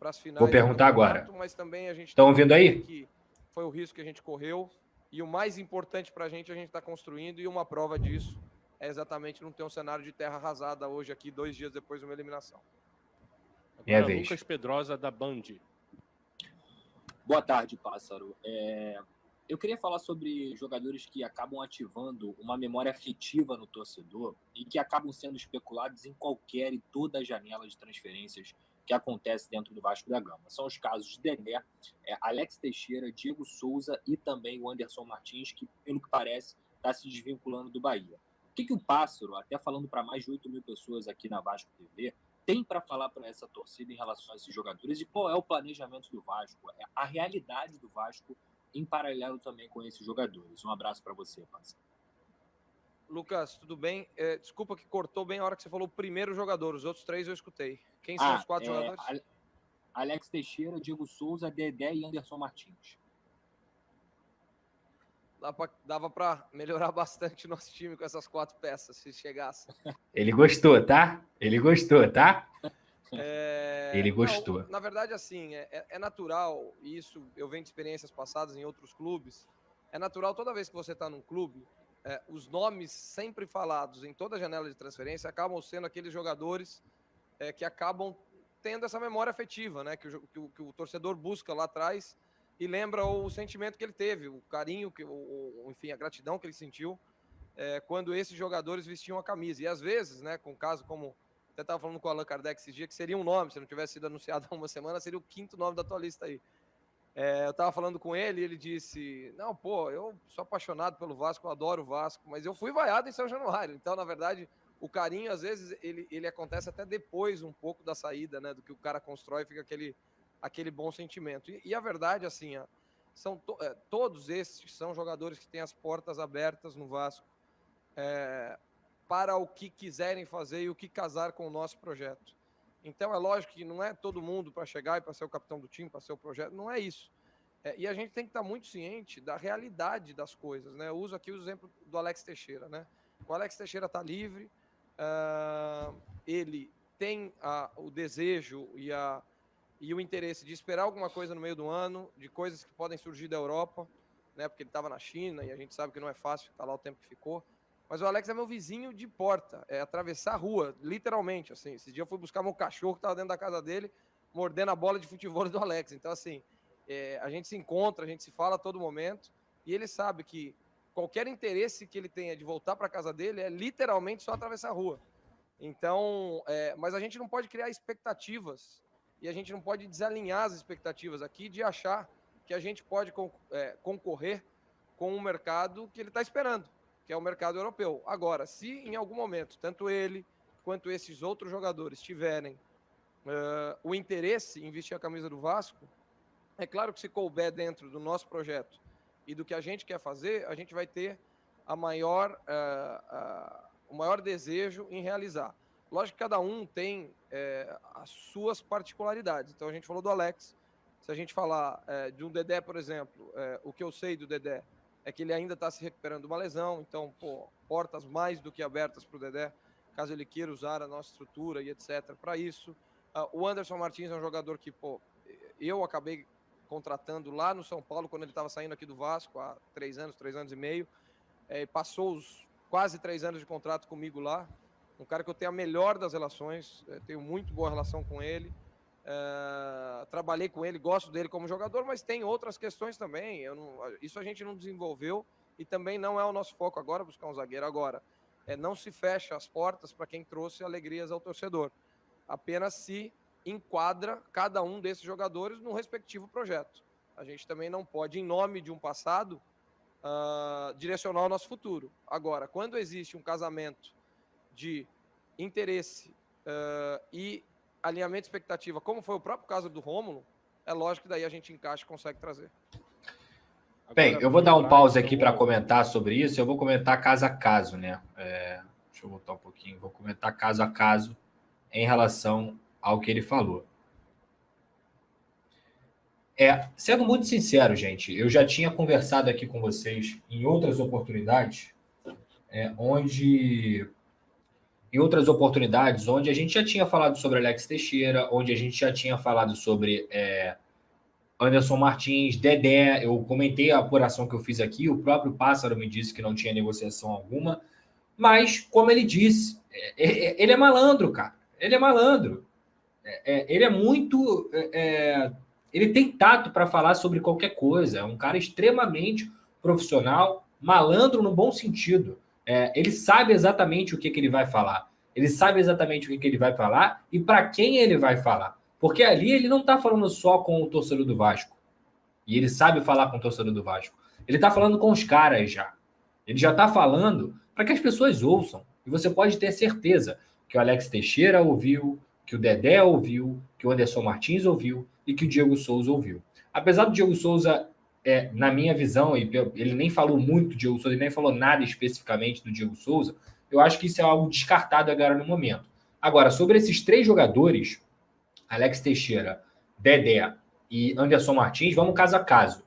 para as finais. Vou perguntar agora. Mas também a gente estão ouvindo aí? Que foi o risco que a gente correu. E o mais importante para a gente está construindo. E uma prova disso é exatamente não ter um cenário de terra arrasada hoje aqui, 2 dias depois de uma eliminação. Agora, Lucas Pedrosa, da Band. Boa tarde, Pássaro. Eu queria falar sobre jogadores que acabam ativando uma memória afetiva no torcedor e que acabam sendo especulados em qualquer e toda a janela de transferências que acontece dentro do Vasco da Gama. São os casos de Dedé, Alex Teixeira, Diego Souza e também o Anderson Martins, que, pelo que parece, está se desvinculando do Bahia. O que o Pássaro, até falando para mais de 8 mil pessoas aqui na Vasco TV, tem para falar para essa torcida em relação a esses jogadores e qual é o planejamento do Vasco, a realidade do Vasco em paralelo também com esses jogadores? Um abraço para você, Pássaro. Lucas, tudo bem? Desculpa que cortou bem a hora que você falou o primeiro jogador, os outros 3 eu escutei. Quem são os 4 jogadores? Alex Teixeira, Diego Souza, Dedé e Anderson Martins. Dava para melhorar bastante o nosso time com essas 4 peças, se chegasse. Ele gostou, tá? Ele gostou. Não, na verdade, assim, é natural, e isso eu venho de experiências passadas em outros clubes, é natural toda vez que você está num clube, os nomes sempre falados em toda a janela de transferência acabam sendo aqueles jogadores que acabam tendo essa memória afetiva, né? Que o torcedor busca lá atrás e lembra o sentimento que ele teve, o carinho, enfim, a gratidão que ele sentiu quando esses jogadores vestiam a camisa. E às vezes, né, com um caso como... Até estava falando com o Allan Kardec esses dias, que seria um nome, se não tivesse sido anunciado há uma semana, seria o 5º nome da tua lista aí. Eu estava falando com ele e ele disse, não, pô, eu sou apaixonado pelo Vasco, eu adoro o Vasco, mas eu fui vaiado em São Januário. Então, na verdade, o carinho, às vezes, ele acontece até depois um pouco da saída, né, do que o cara constrói, fica aquele bom sentimento. E a verdade, assim, todos esses são jogadores que têm as portas abertas no Vasco para o que quiserem fazer e o que casar com o nosso projeto. Então, é lógico que não é todo mundo para chegar e para ser o capitão do time, para ser o projeto, não é isso. E a gente tem que estar muito ciente da realidade das coisas, né? Eu uso aqui o exemplo do Alex Teixeira, né? O Alex Teixeira está livre, ele tem o desejo e o interesse de esperar alguma coisa no meio do ano, de coisas que podem surgir da Europa, né? Porque ele estava na China e a gente sabe que não é fácil ficar lá o tempo que ficou. Mas o Alex é meu vizinho de porta, atravessar a rua, literalmente, assim. Esse dia eu fui buscar meu cachorro que estava dentro da casa dele, mordendo a bola de futebol do Alex. Então, assim, a gente se encontra, a gente se fala a todo momento, e ele sabe que qualquer interesse que ele tenha de voltar para a casa dele é literalmente só atravessar a rua. Então, mas a gente não pode criar expectativas, e a gente não pode desalinhar as expectativas aqui de achar que a gente pode concorrer com um mercado que ele está esperando, que é o mercado europeu. Agora, se em algum momento, tanto ele quanto esses outros jogadores tiverem o interesse em vestir a camisa do Vasco, é claro que se couber dentro do nosso projeto e do que a gente quer fazer, a gente vai ter o maior desejo em realizar. Lógico que cada um tem as suas particularidades. Então, a gente falou do Alex. Se a gente falar de um Dedé, por exemplo, o que eu sei do Dedé é que ele ainda está se recuperando de uma lesão, então, portas mais do que abertas para o Dedé, caso ele queira usar a nossa estrutura e etc. para isso. O Anderson Martins é um jogador que, eu acabei contratando lá no São Paulo, quando ele estava saindo aqui do Vasco, há 3 anos e meio. Passou os quase 3 anos de contrato comigo lá. Um cara que eu tenho a melhor das relações, tenho muito boa relação com ele. Trabalhei com ele, gosto dele como jogador, mas tem outras questões também. Isso a gente não desenvolveu e também não é o nosso foco agora, buscar um zagueiro agora. Não se fecha as portas para quem trouxe alegrias ao torcedor. Apenas se enquadra cada um desses jogadores no respectivo projeto. A gente também não pode, em nome de um passado, direcionar o nosso futuro. Agora, quando existe um casamento de interesse e alinhamento de expectativa, como foi o próprio caso do Rômulo, é lógico que daí a gente encaixa e consegue trazer. Bem, eu vou dar um pause aqui para comentar sobre isso. Eu vou comentar caso a caso, né? Deixa eu voltar um pouquinho. Vou comentar caso a caso em relação ao que ele falou. Sendo muito sincero, gente, eu já tinha conversado aqui com vocês em outras oportunidades, onde em outras oportunidades, onde a gente já tinha falado sobre Alex Teixeira, onde a gente já tinha falado sobre Anderson Martins, Dedé. Eu comentei a apuração que eu fiz aqui, o próprio Pássaro me disse que não tinha negociação alguma, mas, como ele disse, ele é malandro, cara. Ele é malandro. Ele é muito... ele tem tato para falar sobre qualquer coisa. É um cara extremamente profissional, malandro no bom sentido. Ele sabe exatamente o que ele vai falar. Ele sabe exatamente o que ele vai falar e para quem ele vai falar. Porque ali ele não está falando só com o torcedor do Vasco. E ele sabe falar com o torcedor do Vasco. Ele está falando com os caras já. Ele já está falando para que as pessoas ouçam. E você pode ter certeza que o Alex Teixeira ouviu, que o Dedé ouviu, que o Anderson Martins ouviu e que o Diego Souza ouviu. Apesar do Diego Souza, na minha visão, ele nem falou muito do Diego Souza, ele nem falou nada especificamente do Diego Souza, eu acho que isso é algo descartado agora no momento. Agora, sobre esses 3 jogadores, Alex Teixeira, Dedé e Anderson Martins, vamos caso a caso.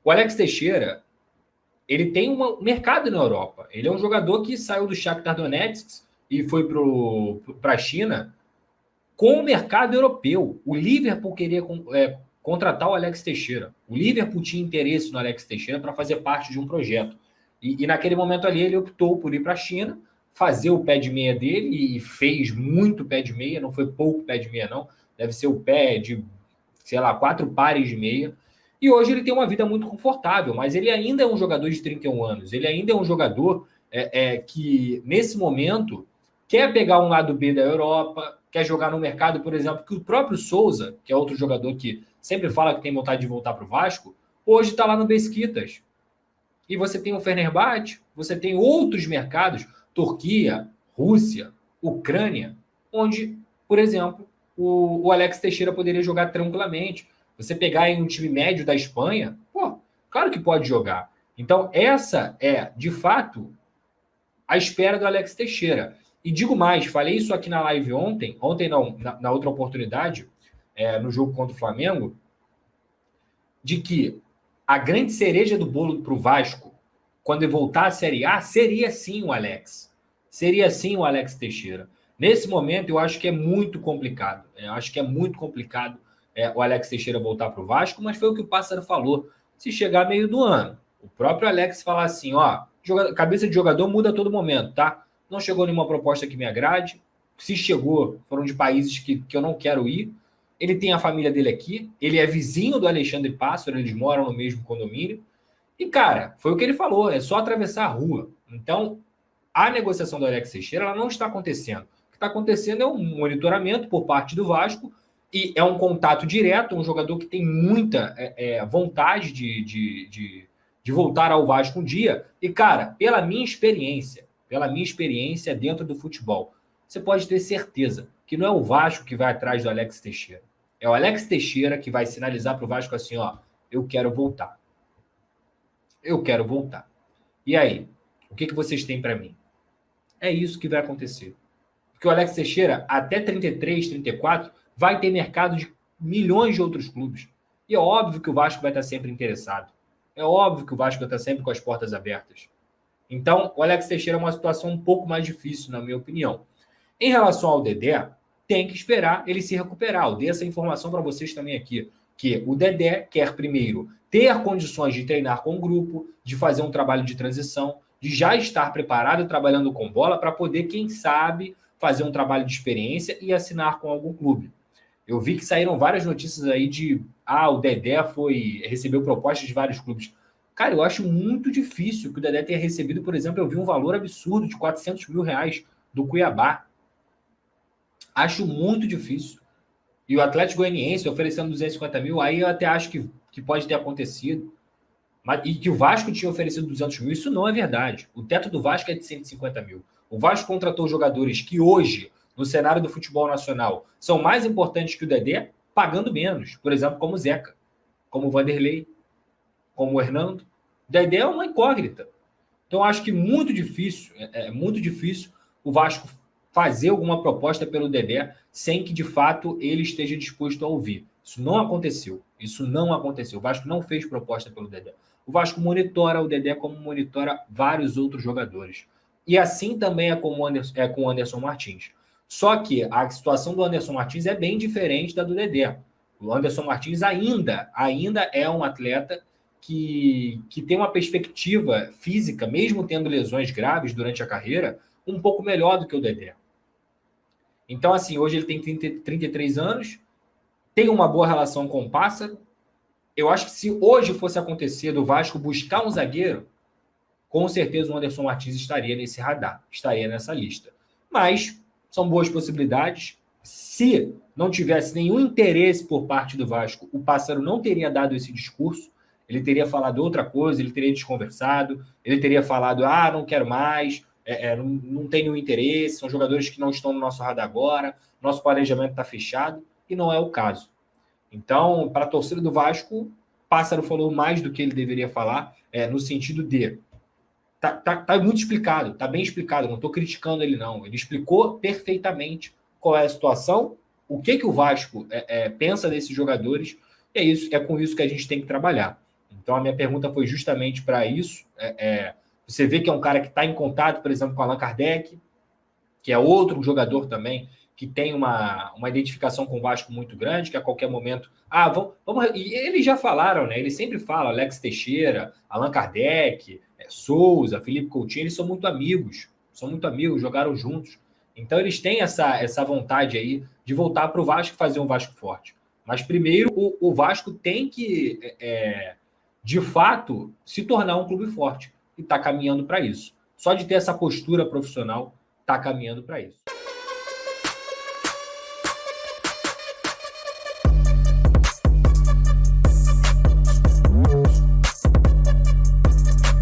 O Alex Teixeira, ele tem um mercado na Europa. Ele é um jogador que saiu do Shakhtar Donetsk e foi para a China com o mercado europeu. O Liverpool queria contratar o Alex Teixeira. O Liverpool tinha interesse no Alex Teixeira para fazer parte de um projeto. E naquele momento ali ele optou por ir para a China, fazer o pé de meia dele, e fez muito pé de meia, não foi pouco pé de meia não, deve ser o pé de, 4 pares de meia. E hoje ele tem uma vida muito confortável, mas ele ainda é um jogador de 31 anos, ele ainda é um jogador que, nesse momento, quer pegar um lado B da Europa, quer jogar no mercado, por exemplo, que o próprio Souza, que é outro jogador que sempre fala que tem vontade de voltar para o Vasco, hoje está lá no Beşiktaş. E você tem o Fenerbahçe, você tem outros mercados, Turquia, Rússia, Ucrânia, onde, por exemplo, o Alex Teixeira poderia jogar tranquilamente. Você pegar aí um time médio da Espanha, claro que pode jogar. Então, essa é, de fato, a espera do Alex Teixeira. E digo mais, falei isso aqui na live ontem não, na outra oportunidade, no jogo contra o Flamengo, de que a grande cereja do bolo para o Vasco, quando ele voltar à Série A, seria sim o Alex. Seria sim o Alex Teixeira. Nesse momento, eu acho que é muito complicado. Eu acho que é muito complicado o Alex Teixeira voltar para o Vasco, mas foi o que o Pássaro falou. Se chegar meio do ano, o próprio Alex falar assim, cabeça de jogador muda a todo momento, tá? Não chegou nenhuma proposta que me agrade. Se chegou, foram de países que eu não quero ir. Ele tem a família dele aqui. Ele é vizinho do Alexandre Pássaro. Eles moram no mesmo condomínio. E, cara, foi o que ele falou. É só atravessar a rua. Então, a negociação do Alex Teixeira ela não está acontecendo. O que está acontecendo é um monitoramento por parte do Vasco. E é um contato direto. Um jogador que tem muita vontade de voltar ao Vasco um dia. E, cara, pela minha experiência dentro do futebol, você pode ter certeza que não é o Vasco que vai atrás do Alex Teixeira. É o Alex Teixeira que vai sinalizar para o Vasco assim, eu quero voltar. Eu quero voltar. E aí? O que vocês têm para mim? É isso que vai acontecer. Porque o Alex Teixeira, até 33, 34, vai ter mercado de milhões de outros clubes. E é óbvio que o Vasco vai estar sempre interessado. É óbvio que o Vasco vai estar sempre com as portas abertas. Então, o Alex Teixeira é uma situação um pouco mais difícil, na minha opinião. Em relação ao Dedé, tem que esperar ele se recuperar. Eu dei essa informação para vocês também aqui, que o Dedé quer primeiro ter condições de treinar com o grupo, de fazer um trabalho de transição, de já estar preparado trabalhando com bola para poder, quem sabe, fazer um trabalho de experiência e assinar com algum clube. Eu vi que saíram várias notícias aí de o Dedé recebeu propostas de vários clubes. Cara, eu acho muito difícil que o Dedé tenha recebido, por exemplo, eu vi um valor absurdo de R$400 mil do Cuiabá. Acho muito difícil. E o Atlético Goianiense oferecendo 250 mil, aí eu até acho que pode ter acontecido. E que o Vasco tinha oferecido 200 mil, isso não é verdade. O teto do Vasco é de 150 mil. O Vasco contratou jogadores que hoje, no cenário do futebol nacional, são mais importantes que o Dedé, pagando menos. Por exemplo, como o Zeca, como o Vanderlei, como o Hernando. O Dedé é uma incógnita. Então, acho que muito difícil o Vasco fazer alguma proposta pelo Dedé sem que, de fato, ele esteja disposto a ouvir. Isso não aconteceu. O Vasco não fez proposta pelo Dedé. O Vasco monitora o Dedé como monitora vários outros jogadores. E assim também é com o Anderson Martins. Só que a situação do Anderson Martins é bem diferente da do Dedé. O Anderson Martins ainda é um atleta que tem uma perspectiva física, mesmo tendo lesões graves durante a carreira, um pouco melhor do que o Dedé. Então, assim, hoje ele tem 33 anos, tem uma boa relação com o Pássaro. Eu acho que se hoje fosse acontecer do Vasco buscar um zagueiro, com certeza o Anderson Martins estaria nesse radar, estaria nessa lista. Mas são boas possibilidades. Se não tivesse nenhum interesse por parte do Vasco, o Pássaro não teria dado esse discurso, ele teria falado outra coisa, ele teria desconversado, ele teria falado, não quero mais, não tenho interesse, são jogadores que não estão no nosso radar agora, nosso planejamento está fechado, e não é o caso. Então, para a torcida do Vasco, Pássaro falou mais do que ele deveria falar, no sentido de tá muito explicado, tá bem explicado, não estou criticando ele não, ele explicou perfeitamente qual é a situação, o que o Vasco pensa desses jogadores, e é com isso que a gente tem que trabalhar. Então, a minha pergunta foi justamente para isso. Você vê que é um cara que está em contato, por exemplo, com Allan Kardec, que é outro jogador também que tem uma identificação com o Vasco muito grande, que a qualquer momento... vamos... E eles já falaram, né? Eles sempre falam, Alex Teixeira, Allan Kardec, Souza, Felipe Coutinho, eles são muito amigos, jogaram juntos. Então, eles têm essa vontade aí de voltar para o Vasco e fazer um Vasco forte. Mas, primeiro, o Vasco tem que... de fato, se tornar um clube forte. E está caminhando para isso. Só de ter essa postura profissional, está caminhando para isso.